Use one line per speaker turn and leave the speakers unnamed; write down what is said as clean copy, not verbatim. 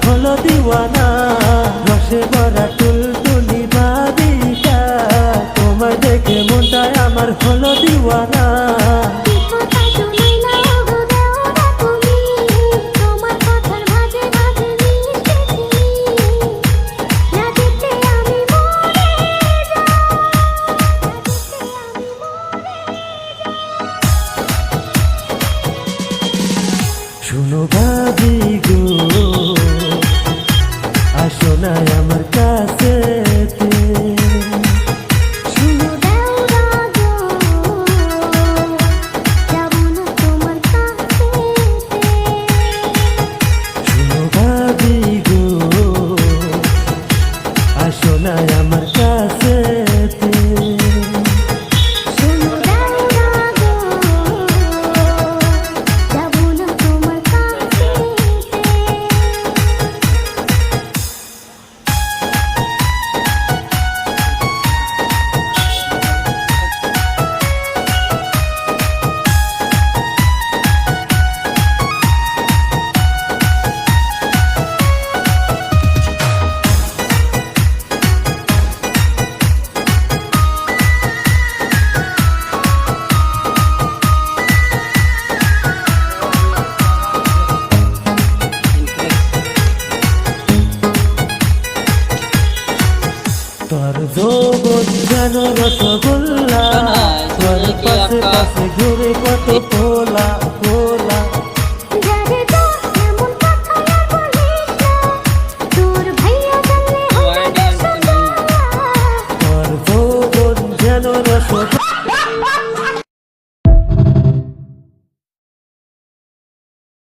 হলো দিওয়ানা, রসে ভরা টুলটুলি বালিকা, তোমায় দেখে মনটাই আমার হলো দিওয়ানা। শুনো ভাবি গো, আসো না আমার কাছে,
শুনো দেওরা গো, যাব না তোমার কাছে।
শুনো ভাবি গো, আসো না আমার কাছে।
শুনো দেওরা গো, যাব না তোমার কাছে।
তোর যৌবন যেন রসগোল্লা, তোর পাশে পাশে ঘুরে